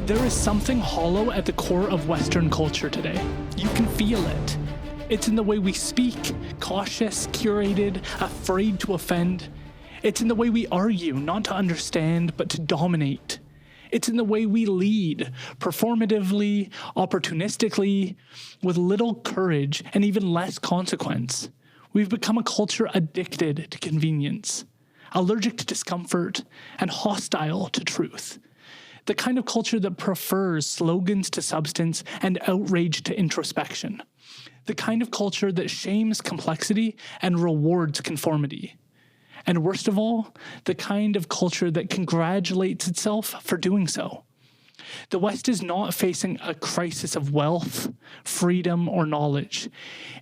There is something hollow at the core of Western culture today. You can feel it. It's in the way we speak, cautious, curated, afraid to offend. It's in the way we argue, not to understand, but to dominate. It's in the way we lead, performatively, opportunistically, with little courage and even less consequence. We've become a culture addicted to convenience, allergic to discomfort, and hostile to truth. The kind of culture that prefers slogans to substance and outrage to introspection. The kind of culture that shames complexity and rewards conformity. And worst of all, the kind of culture that congratulates itself for doing so. The West is not facing a crisis of wealth, freedom, or knowledge.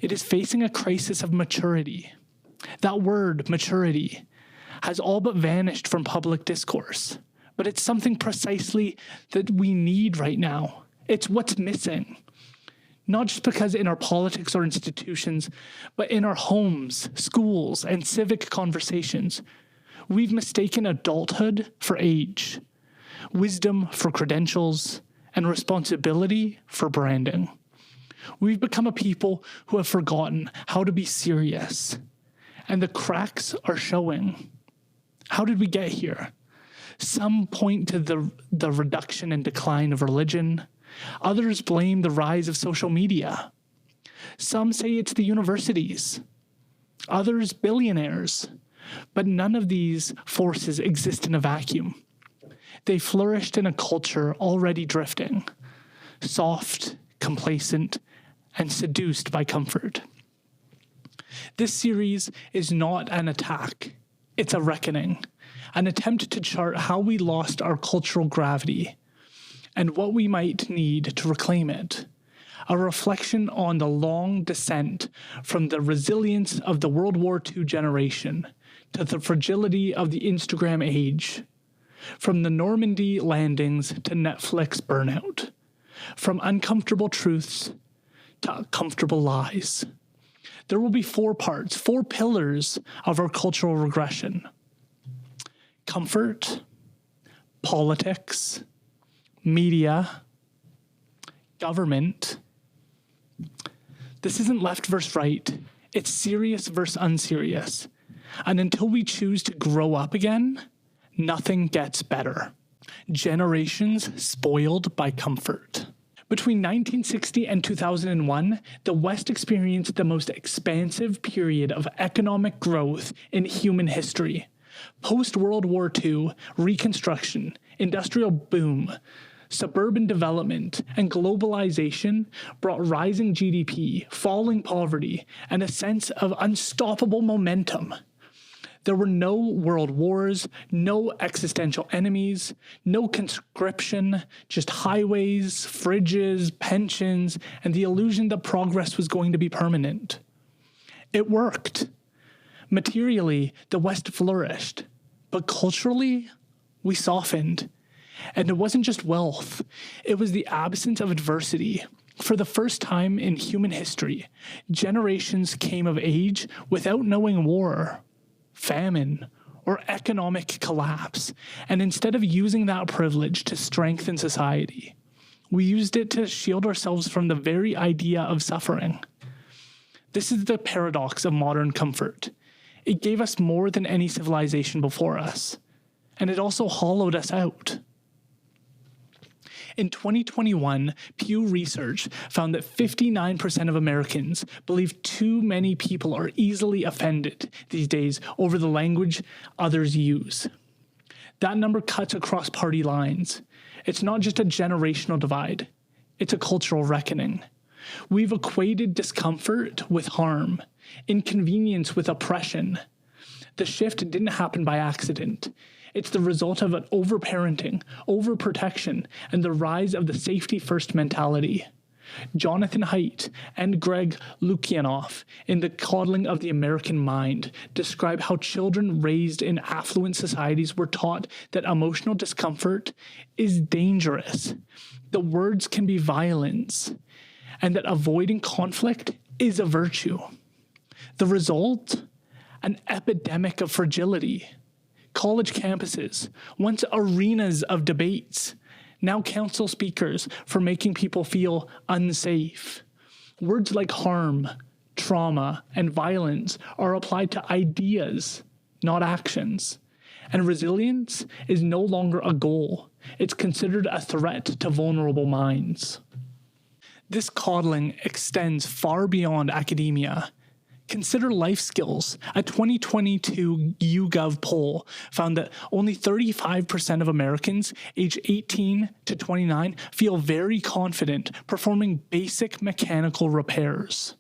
It is facing a crisis of maturity. That word, maturity, has all but vanished from public discourse. But it's something precisely that we need right now. It's what's missing. Not just because in our politics or institutions, but in our homes, schools, and civic conversations. We've mistaken adulthood for age, wisdom for credentials, and responsibility for branding. We've become a people who have forgotten how to be serious, and the cracks are showing. How did we get here? Some point to the reduction and decline of religion. Others blame the rise of social media. Some say it's the universities. Others, billionaires. But none of these forces exist in a vacuum. They flourished in a culture already drifting, soft, complacent, and seduced by comfort. This series is not an attack. It's a reckoning. An attempt to chart how we lost our cultural gravity and what we might need to reclaim it. A reflection on the long descent from the resilience of the World War II generation to the fragility of the Instagram age, from the Normandy landings to Netflix burnout, from uncomfortable truths to comfortable lies. There will be 4 parts, 4 pillars of our cultural regression. Comfort, politics, media, government. This isn't left versus right. It's serious versus unserious. And until we choose to grow up again, nothing gets better. Generations spoiled by comfort. Between 1960 and 2001, the West experienced the most expansive period of economic growth in human history. Post-World War II, Reconstruction, industrial boom, suburban development, and globalization brought rising GDP, falling poverty, and a sense of unstoppable momentum. There were no world wars, no existential enemies, no conscription, just highways, fridges, pensions, and the illusion that progress was going to be permanent. It worked. Materially, the West flourished, but culturally, we softened. And it wasn't just wealth, it was the absence of adversity. For the first time in human history, generations came of age without knowing war, famine, or economic collapse. And instead of using that privilege to strengthen society, we used it to shield ourselves from the very idea of suffering. This is the paradox of modern comfort. It gave us more than any civilization before us, and it also hollowed us out. In 2021, Pew Research found that 59% of Americans believe too many people are easily offended these days over the language others use. That number cuts across party lines. It's not just a generational divide, it's a cultural reckoning. We've equated discomfort with harm, inconvenience with oppression. The shift didn't happen by accident. It's the result of an overparenting, overprotection, and the rise of the safety-first mentality. Jonathan Haidt and Greg Lukianoff in The Coddling of the American Mind describe how children raised in affluent societies were taught that emotional discomfort is dangerous, that words can be violence, and that avoiding conflict is a virtue. The result? An epidemic of fragility. College campuses, once arenas of debates, now counsel speakers for making people feel unsafe. Words like harm, trauma, and violence are applied to ideas, not actions. And resilience is no longer a goal. It's considered a threat to vulnerable minds. This coddling extends far beyond academia. Consider life skills. A 2022 YouGov poll found that only 35% of Americans aged 18 to 29 feel very confident performing basic mechanical repairs.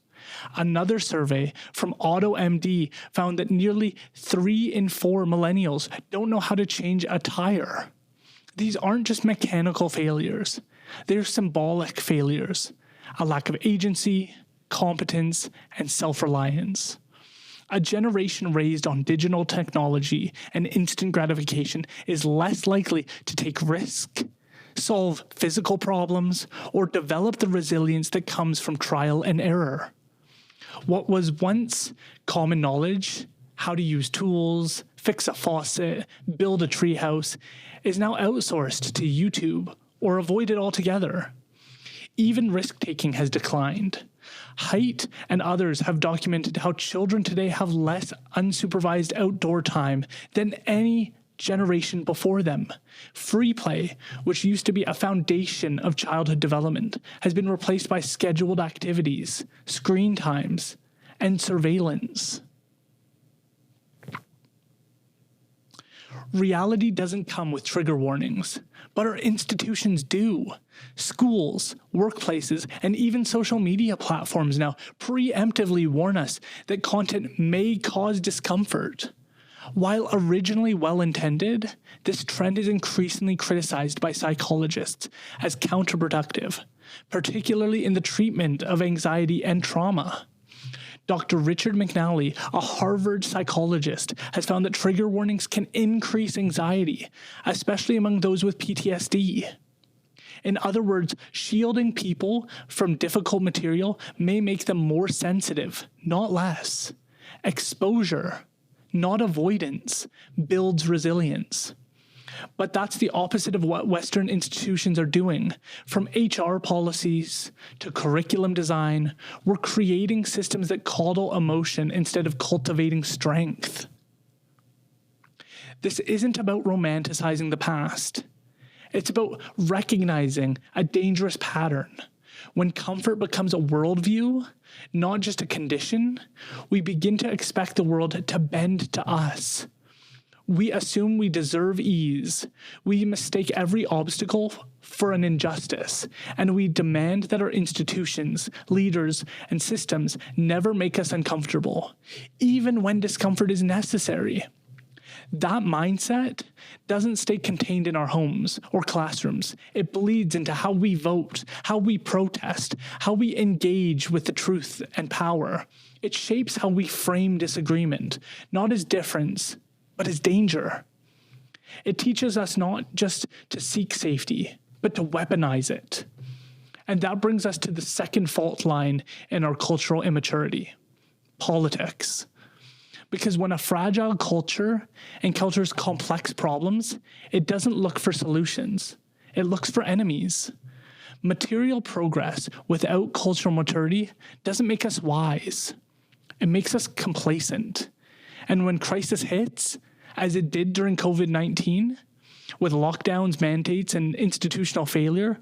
Another survey from AutoMD found that nearly 3 in 4 millennials don't know how to change a tire. These aren't just mechanical failures. They're symbolic failures. A lack of agency, competence, and self-reliance. A generation raised on digital technology and instant gratification is less likely to take risk, solve physical problems, or develop the resilience that comes from trial and error. What was once common knowledge, how to use tools, fix a faucet, build a treehouse, is now outsourced to YouTube or avoided altogether. Even risk-taking has declined. Height and others have documented how children today have less unsupervised outdoor time than any generation before them. Free play, which used to be a foundation of childhood development, has been replaced by scheduled activities, screen times, and surveillance. Reality doesn't come with trigger warnings, but our institutions do. Schools, workplaces, and even social media platforms now preemptively warn us that content may cause discomfort. While originally well-intended, this trend is increasingly criticized by psychologists as counterproductive, particularly in the treatment of anxiety and trauma. Dr. Richard McNally, a Harvard psychologist, has found that trigger warnings can increase anxiety, especially among those with PTSD. In other words, shielding people from difficult material may make them more sensitive, not less. Exposure, not avoidance, builds resilience. But that's the opposite of what Western institutions are doing. From HR policies to curriculum design, we're creating systems that coddle emotion instead of cultivating strength. This isn't about romanticizing the past. It's about recognizing a dangerous pattern. When comfort becomes a worldview, not just a condition, we begin to expect the world to bend to us. We assume we deserve ease. We mistake every obstacle for an injustice, and we demand that our institutions, leaders, and systems never make us uncomfortable, even when discomfort is necessary. That mindset doesn't stay contained in our homes or classrooms. It bleeds into how we vote, how we protest, how we engage with the truth and power. It shapes how we frame disagreement, not as difference, but as danger. It teaches us not just to seek safety, but to weaponize it. And that brings us to the second fault line in our cultural immaturity: politics. Because when a fragile culture encounters complex problems, it doesn't look for solutions. It looks for enemies. Material progress without cultural maturity doesn't make us wise. It makes us complacent. And when crisis hits, as it did during COVID-19, with lockdowns, mandates, and institutional failure,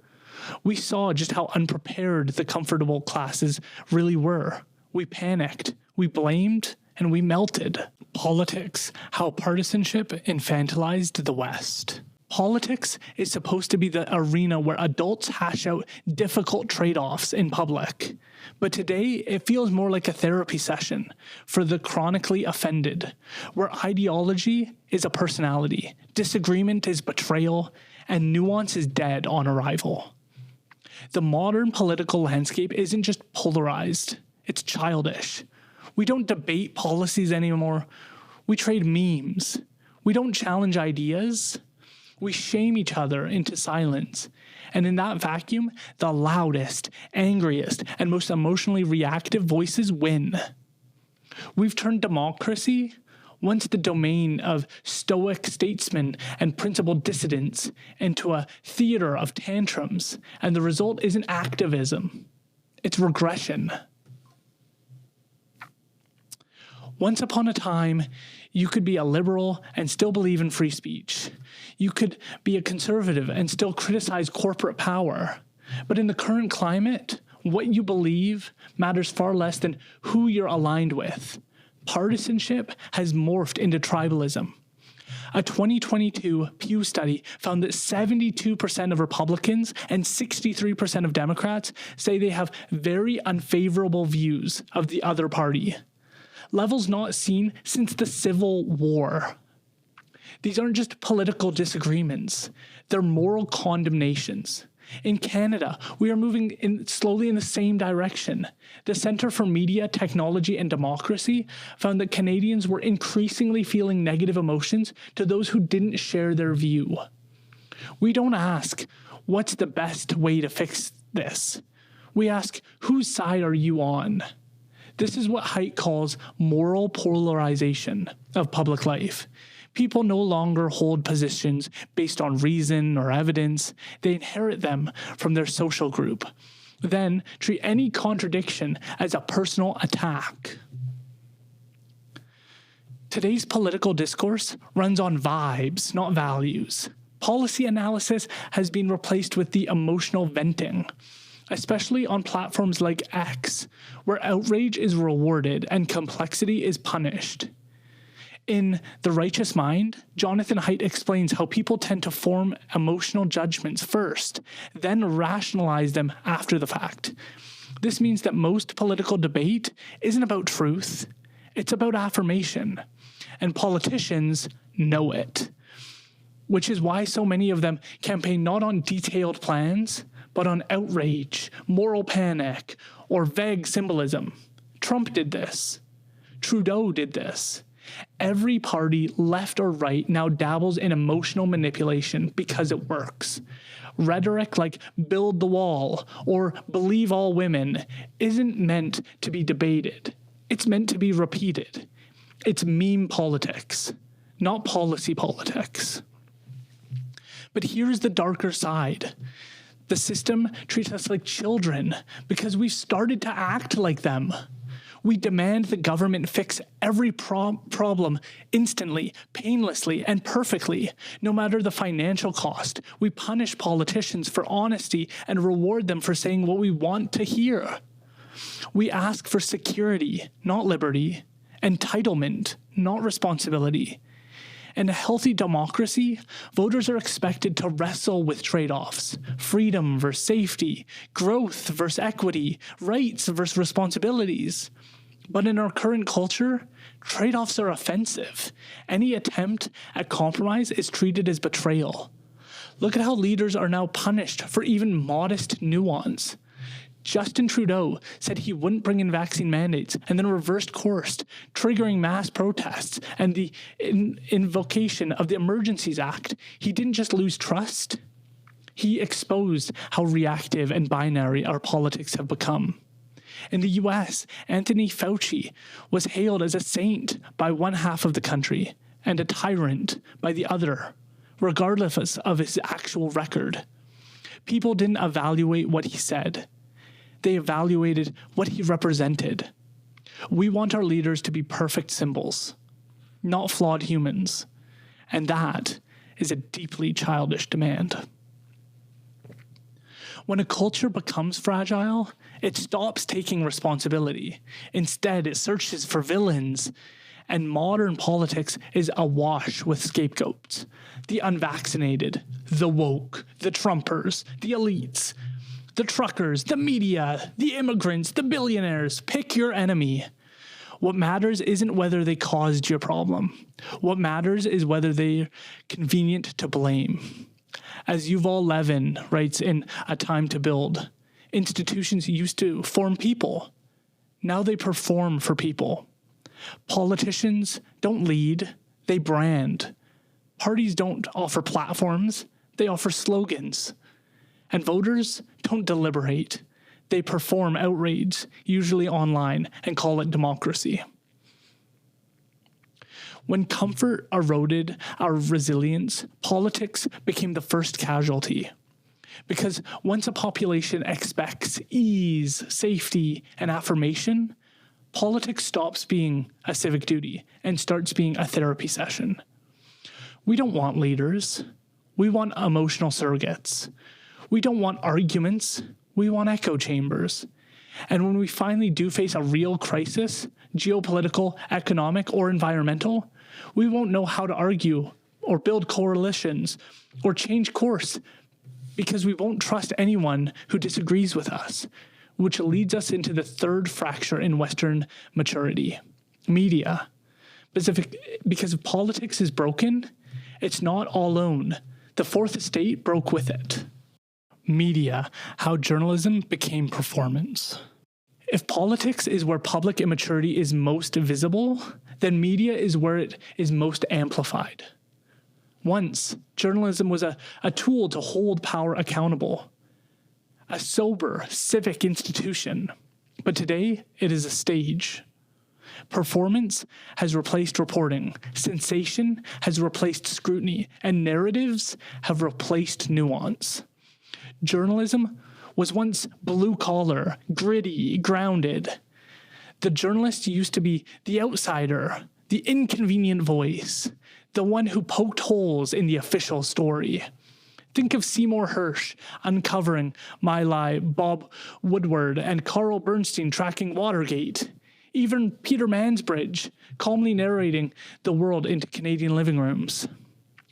we saw just how unprepared the comfortable classes really were. We panicked, we blamed, and we melted. Politics, how partisanship infantilized the West. Politics is supposed to be the arena where adults hash out difficult trade-offs in public. But today, it feels more like a therapy session for the chronically offended, where ideology is a personality, disagreement is betrayal, and nuance is dead on arrival. The modern political landscape isn't just polarized, it's childish. We don't debate policies anymore. We trade memes. We don't challenge ideas. We shame each other into silence. And in that vacuum, the loudest, angriest, and most emotionally reactive voices win. We've turned democracy, once the domain of stoic statesmen and principled dissidents, into a theater of tantrums, and the result isn't activism, it's regression. Once upon a time, you could be a liberal and still believe in free speech. You could be a conservative and still criticize corporate power. But in the current climate, what you believe matters far less than who you're aligned with. Partisanship has morphed into tribalism. A 2022 Pew study found that 72% of Republicans and 63% of Democrats say they have very unfavorable views of the other party. Levels not seen since the Civil War. These aren't just political disagreements, they're moral condemnations. In Canada, we are moving slowly in the same direction. The Centre for Media, Technology and Democracy found that Canadians were increasingly feeling negative emotions to those who didn't share their view. We don't ask, what's the best way to fix this? We ask, whose side are you on? This is what Haidt calls moral polarization of public life. People no longer hold positions based on reason or evidence. They inherit them from their social group. Then treat any contradiction as a personal attack. Today's political discourse runs on vibes, not values. Policy analysis has been replaced with the emotional venting, especially on platforms like X, where outrage is rewarded and complexity is punished. In The Righteous Mind, Jonathan Haidt explains how people tend to form emotional judgments first, then rationalize them after the fact. This means that most political debate isn't about truth, it's about affirmation. And politicians know it, which is why so many of them campaign not on detailed plans, but on outrage, moral panic, or vague symbolism. Trump did this. Trudeau did this. Every party, left or right, now dabbles in emotional manipulation because it works. Rhetoric like build the wall or believe all women isn't meant to be debated. It's meant to be repeated. It's meme politics, not policy politics. But here's the darker side. The system treats us like children because we've started to act like them. We demand the government fix every problem instantly, painlessly, and perfectly, no matter the financial cost. We punish politicians for honesty and reward them for saying what we want to hear. We ask for security, not liberty, entitlement, not responsibility. In a healthy democracy, voters are expected to wrestle with trade-offs: freedom versus safety, growth versus equity, rights versus responsibilities. But in our current culture, trade-offs are offensive. Any attempt at compromise is treated as betrayal. Look at how leaders are now punished for even modest nuance. Justin Trudeau said he wouldn't bring in vaccine mandates and then reversed course, triggering mass protests and the invocation of the Emergencies Act. He didn't just lose trust, he exposed how reactive and binary our politics have become. In the US, Anthony Fauci was hailed as a saint by one half of the country and a tyrant by the other, regardless of his actual record. People didn't evaluate what he said. They evaluated what he represented. We want our leaders to be perfect symbols, not flawed humans. And that is a deeply childish demand. When a culture becomes fragile, it stops taking responsibility. Instead, it searches for villains. And modern politics is awash with scapegoats. The unvaccinated, the woke, the Trumpers, the elites, the truckers, the media, the immigrants, the billionaires. Pick your enemy. What matters isn't whether they caused your problem. What matters is whether they're convenient to blame. As Yuval Levin writes in A Time to Build, institutions used to form people. Now they perform for people. Politicians don't lead, they brand. Parties don't offer platforms, they offer slogans. And voters don't deliberate. They perform outrage, usually online, and call it democracy. When comfort eroded our resilience, politics became the first casualty. Because once a population expects ease, safety, and affirmation, politics stops being a civic duty and starts being a therapy session. We don't want leaders. We want emotional surrogates. We don't want arguments. We want echo chambers. And when we finally do face a real crisis, geopolitical, economic, or environmental, we won't know how to argue or build coalitions or change course because we won't trust anyone who disagrees with us, which leads us into the third fracture in Western maturity: media. Because if politics is broken, it's not all alone. The Fourth Estate broke with it. Media, how journalism became performance. If politics is where public immaturity is most visible, then media is where it is most amplified. Once, journalism was a tool to hold power accountable, a sober civic institution. But today, it is a stage. Performance has replaced reporting, sensation has replaced scrutiny, and narratives have replaced nuance. Journalism was once blue-collar, gritty, grounded. The journalist used to be the outsider, the inconvenient voice, the one who poked holes in the official story. Think of Seymour Hersh uncovering My Lai, Bob Woodward, and Carl Bernstein tracking Watergate. Even Peter Mansbridge calmly narrating the world into Canadian living rooms.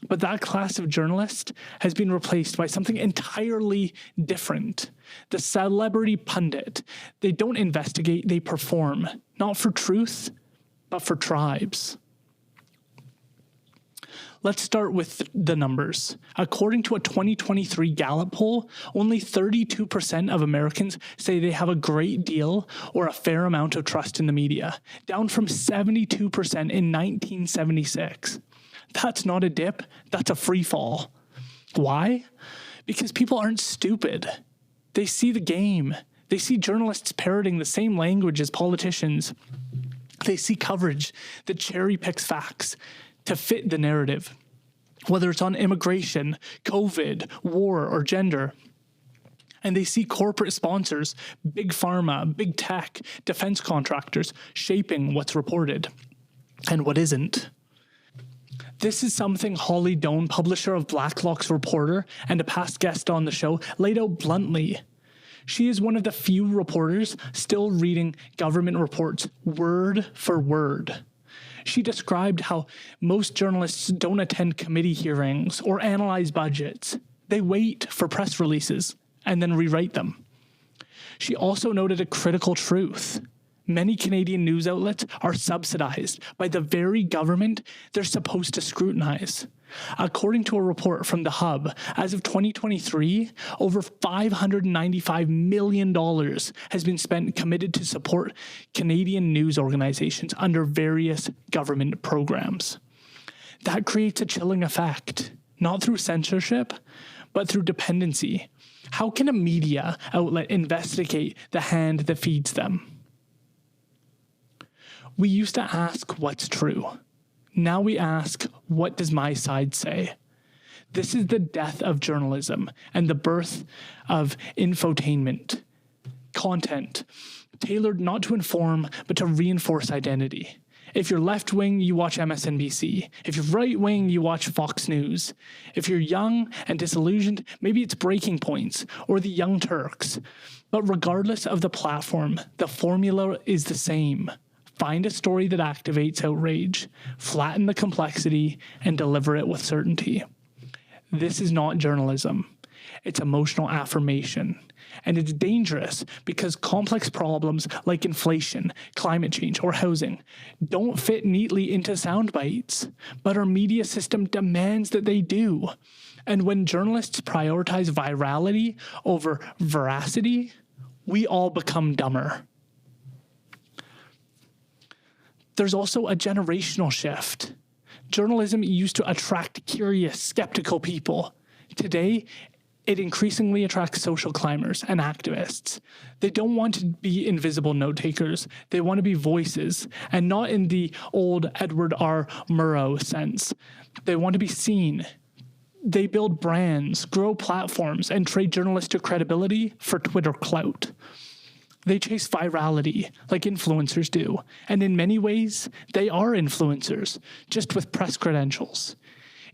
But that class of journalist has been replaced by something entirely different. The celebrity pundit. They don't investigate, they perform. Not for truth, but for tribes. Let's start with the numbers. According to a 2023 Gallup poll, only 32% of Americans say they have a great deal or a fair amount of trust in the media, down from 72% in 1976. That's not a dip, that's a free fall. Why? Because people aren't stupid. They see the game. They see journalists parroting the same language as politicians. They see coverage that cherry picks facts to fit the narrative, whether it's on immigration, COVID, war, or gender. And they see corporate sponsors, big pharma, big tech, defense contractors shaping what's reported and what isn't. This is something Holly Doan, publisher of Blacklock's Reporter and a past guest on the show, laid out bluntly. She is one of the few reporters still reading government reports word for word. She described how most journalists don't attend committee hearings or analyze budgets. They wait for press releases and then rewrite them. She also noted a critical truth. Many Canadian news outlets are subsidized by the very government they're supposed to scrutinize. According to a report from The Hub, as of 2023, over $595 million has been spent committed to support Canadian news organizations under various government programs. That creates a chilling effect, not through censorship, but through dependency. How can a media outlet investigate the hand that feeds them? We used to ask what's true. Now we ask, what does my side say? This is the death of journalism and the birth of infotainment, content, tailored not to inform, but to reinforce identity. If you're left-wing, you watch MSNBC. If you're right-wing, you watch Fox News. If you're young and disillusioned, maybe it's Breaking Points or the Young Turks. But regardless of the platform, the formula is the same. Find a story that activates outrage, flatten the complexity, and deliver it with certainty. This is not journalism. It's emotional affirmation. And it's dangerous because complex problems like inflation, climate change, or housing don't fit neatly into sound bites, but our media system demands that they do. And when journalists prioritize virality over veracity, we all become dumber. There's also a generational shift. Journalism used to attract curious, skeptical people. Today, It increasingly attracts social climbers and activists. They don't want to be invisible note takers. They want to be voices, and not in the old Edward R. Murrow sense. They want to be seen. They build brands, grow platforms, and trade journalistic credibility for Twitter clout. They chase virality like influencers do, and in many ways, they are influencers, just with press credentials.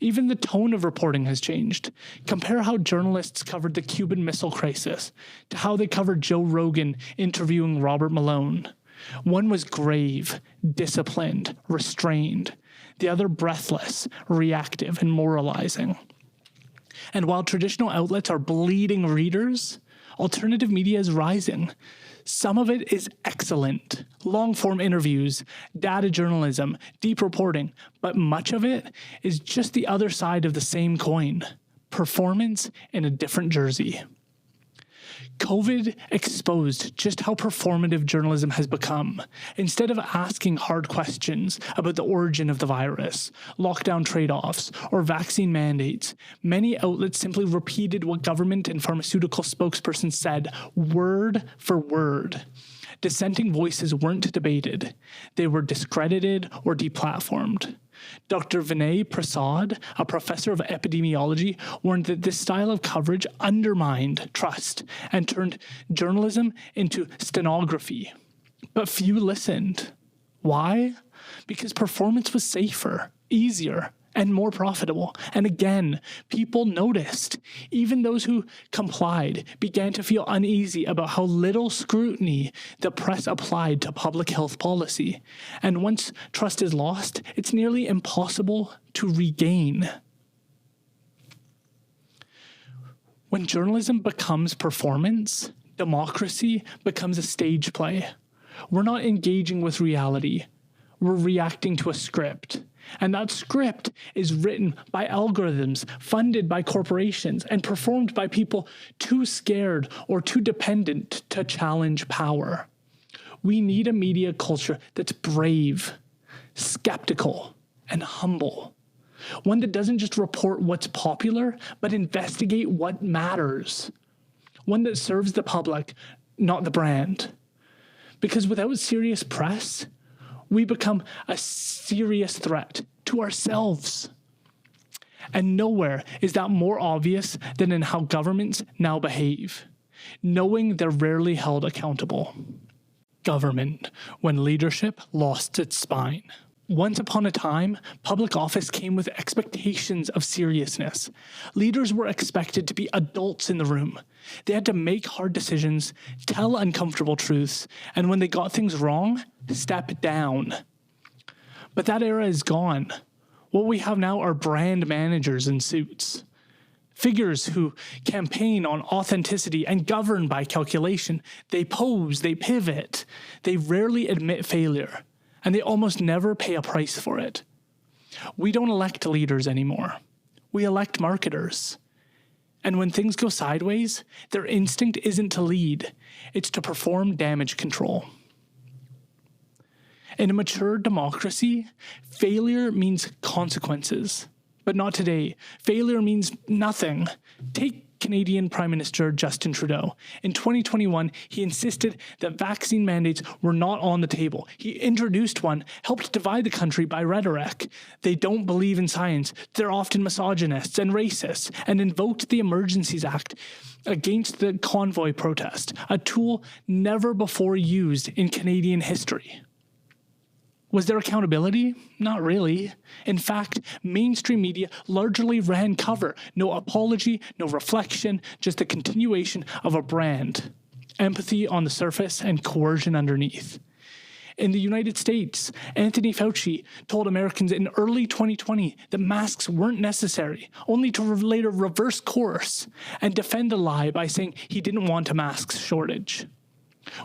Even the tone of reporting has changed. Compare how journalists covered the Cuban Missile Crisis to how they covered Joe Rogan interviewing Robert Malone. One was grave, disciplined, restrained. The other breathless, reactive, and moralizing. And while traditional outlets are bleeding readers, alternative media is rising. Some of it is excellent. Long-form interviews, data journalism, deep reporting, but much of it is just the other side of the same coin. Performance in a different jersey. COVID exposed just how performative journalism has become. Instead of asking hard questions about the origin of the virus, lockdown trade-offs, or vaccine mandates, many outlets simply repeated what government and pharmaceutical spokespersons said, word for word. Dissenting voices weren't debated. They were discredited or deplatformed. Dr. Vinay Prasad, a professor of epidemiology, warned that this style of coverage undermined trust and turned journalism into stenography. But few listened. Why? Because performance was safer, easier, and more profitable. And again, people noticed. Even those who complied began to feel uneasy about how little scrutiny the press applied to public health policy. And once trust is lost, it's nearly impossible to regain. When journalism becomes performance, democracy becomes a stage play. We're not engaging with reality. We're reacting to a script. And that script is written by algorithms, funded by corporations, and performed by people too scared or too dependent to challenge power. We need a media culture that's brave, skeptical, and humble. One that doesn't just report what's popular, but investigate what matters. One that serves the public, not the brand. Because without serious press, we become a serious threat to ourselves. And nowhere is that more obvious than in how governments now behave, knowing they're rarely held accountable. Government, when leadership lost its spine. Once upon a time, public office came with expectations of seriousness. Leaders were expected to be adults in the room. They had to make hard decisions, tell uncomfortable truths, and when they got things wrong, step down. But that era is gone. What we have now are brand managers in suits. Figures who campaign on authenticity and govern by calculation. They pose, they pivot. They rarely admit failure. And they almost never pay a price for it. We don't elect leaders anymore. We elect marketers. And when things go sideways, their instinct isn't to lead, it's to perform damage control. In a mature democracy, failure means consequences. But not today. Failure means nothing. Take Canadian Prime Minister Justin Trudeau. In 2021, he insisted that vaccine mandates were not on the table. He introduced one, helped divide the country by rhetoric. They don't believe in science. They're often misogynists and racists, and invoked the Emergencies Act against the convoy protest, a tool never before used in Canadian history. Was there accountability? Not really. In fact, mainstream media largely ran cover. No apology, no reflection, just a continuation of a brand. Empathy on the surface and coercion underneath. In the United States, Anthony Fauci told Americans in early 2020 that masks weren't necessary, only to later reverse course and defend the lie by saying he didn't want a masks shortage.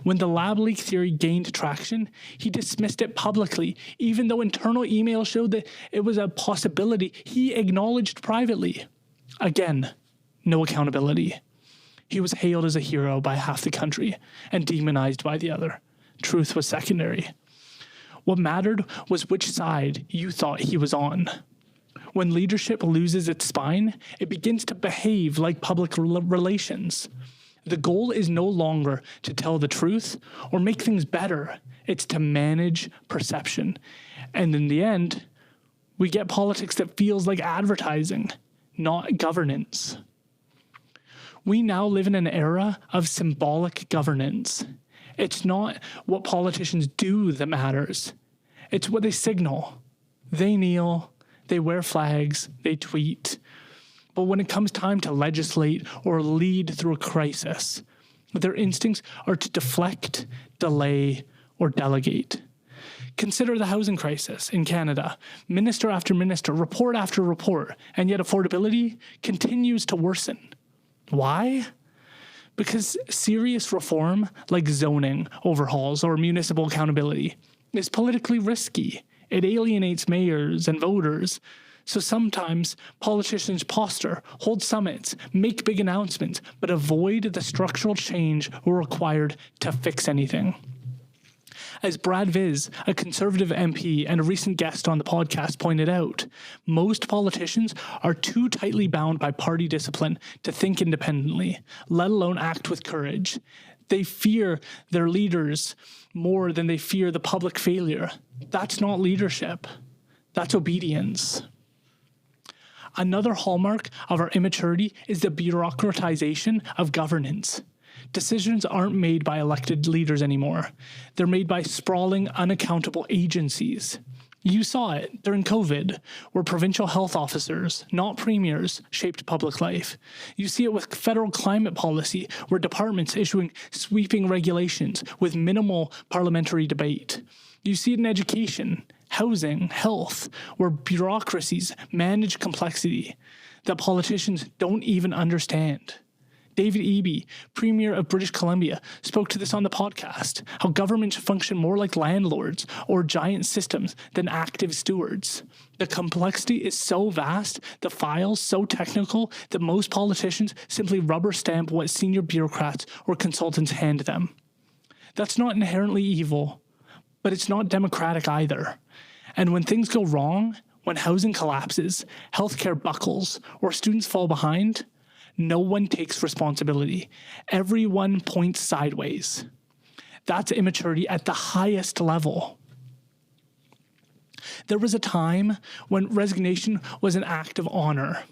When the lab leak theory gained traction, he dismissed it publicly, even though internal emails showed that it was a possibility he acknowledged privately. Again, no accountability. He was hailed as a hero by half the country and demonized by the other. Truth was secondary. What mattered was which side you thought he was on. When leadership loses its spine, it begins to behave like public relations. The goal is no longer to tell the truth or make things better. It's to manage perception. And in the end, we get politics that feels like advertising, not governance. We now live in an era of symbolic governance. It's not what politicians do that matters. It's what they signal. They kneel, they wear flags, they tweet. But when it comes time to legislate or lead through a crisis, their instincts are to deflect, delay, or delegate. Consider the housing crisis in Canada. Minister after minister, report after report, and yet affordability continues to worsen. Why? Because serious reform, like zoning overhauls or municipal accountability, is politically risky. It alienates mayors and voters. So sometimes politicians posture, hold summits, make big announcements, but avoid the structural change required to fix anything. As Brad Viz, a Conservative MP and a recent guest on the podcast, pointed out, most politicians are too tightly bound by party discipline to think independently, let alone act with courage. They fear their leaders more than they fear the public failure. That's not leadership. That's obedience. Another hallmark of our immaturity is the bureaucratization of governance. Decisions aren't made by elected leaders anymore. They're made by sprawling, unaccountable agencies. You saw it during COVID, where provincial health officers, not premiers, shaped public life. You see it with federal climate policy, where departments issuing sweeping regulations with minimal parliamentary debate. You see it in education, housing, health, where bureaucracies manage complexity that politicians don't even understand. David Eby, Premier of British Columbia, spoke to this on the podcast, how governments function more like landlords or giant systems than active stewards. The complexity is so vast, the files so technical, that most politicians simply rubber stamp what senior bureaucrats or consultants hand them. That's not inherently evil, but it's not democratic either. And when things go wrong, when housing collapses, healthcare buckles, or students fall behind, no one takes responsibility. Everyone points sideways. That's immaturity at the highest level. There was a time when resignation was an act of honor.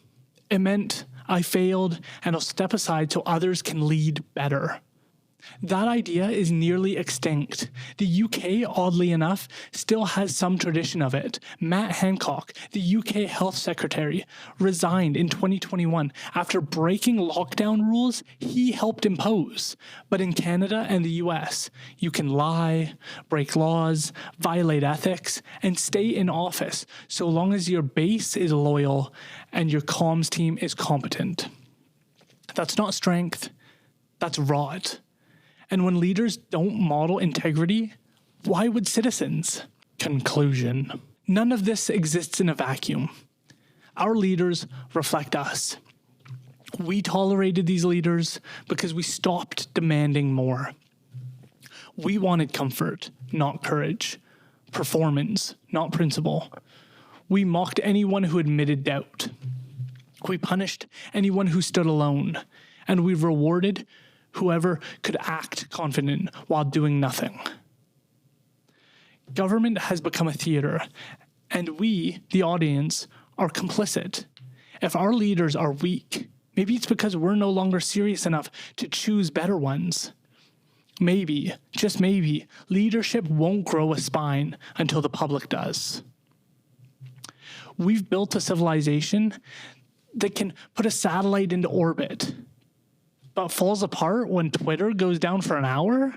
It meant I failed and I'll step aside so others can lead better. That idea is nearly extinct. The UK, oddly enough, still has some tradition of it. Matt Hancock, the UK Health Secretary, resigned in 2021 after breaking lockdown rules he helped impose. But in Canada and the US, you can lie, break laws, violate ethics, and stay in office so long as your base is loyal and your comms team is competent. That's not strength, that's rot. And when leaders don't model integrity, why would citizens? Conclusion. None of this exists in a vacuum. Our leaders reflect us. We tolerated these leaders because we stopped demanding more. We wanted comfort, not courage. Performance, not principle. We mocked anyone who admitted doubt. We punished anyone who stood alone. And we rewarded whoever could act confident while doing nothing. Government has become a theater, and we, the audience, are complicit. If our leaders are weak, maybe it's because we're no longer serious enough to choose better ones. Maybe, just maybe, leadership won't grow a spine until the public does. We've built a civilization that can put a satellite into orbit, but falls apart when Twitter goes down for an hour?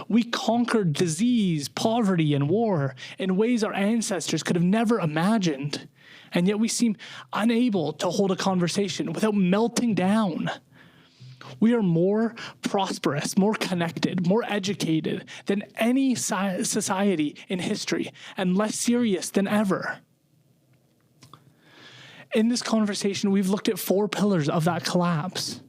We conquered disease, poverty, and war in ways our ancestors could have never imagined, and yet we seem unable to hold a conversation without melting down. We are more prosperous, more connected, more educated than any society in history, and less serious than ever. In this conversation, we've looked at 4 pillars of that collapse.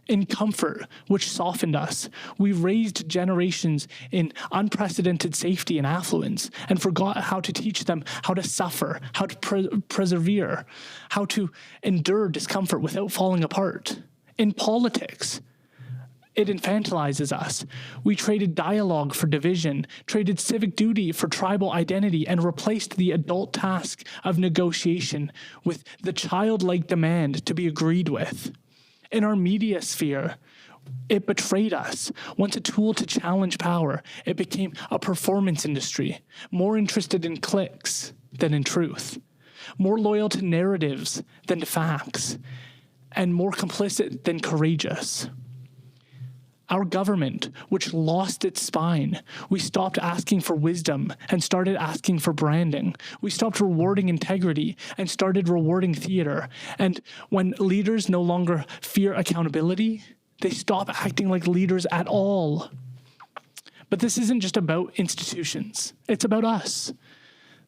In comfort, which softened us, we raised generations in unprecedented safety and affluence and forgot how to teach them how to suffer, how to persevere, how to endure discomfort without falling apart. In politics, it infantilizes us. We traded dialogue for division, traded civic duty for tribal identity, and replaced the adult task of negotiation with the childlike demand to be agreed with. In our media sphere, it betrayed us. Once a tool to challenge power, it became a performance industry, more interested in clicks than in truth, more loyal to narratives than to facts, and more complicit than courageous. Our government, which lost its spine, we stopped asking for wisdom and started asking for branding. We stopped rewarding integrity and started rewarding theater. And when leaders no longer fear accountability, they stop acting like leaders at all. But this isn't just about institutions. It's about us.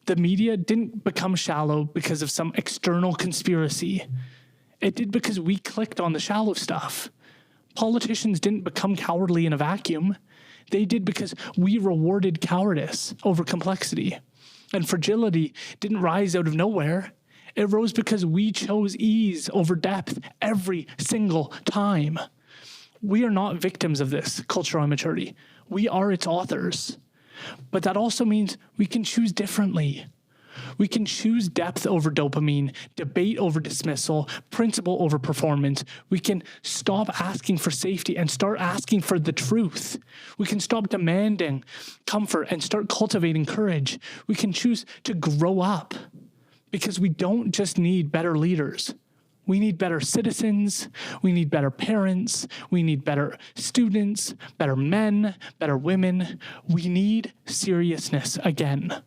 The media didn't become shallow because of some external conspiracy. It did because we clicked on the shallow stuff. Politicians didn't become cowardly in a vacuum. They did because we rewarded cowardice over complexity. And fragility didn't rise out of nowhere. It rose because we chose ease over depth every single time. We are not victims of this cultural immaturity. We are its authors. But that also means we can choose differently. We can choose depth over dopamine, debate over dismissal, principle over performance. We can stop asking for safety and start asking for the truth. We can stop demanding comfort and start cultivating courage. We can choose to grow up because we don't just need better leaders. We need better citizens. We need better parents. We need better students, better men, better women. We need seriousness again.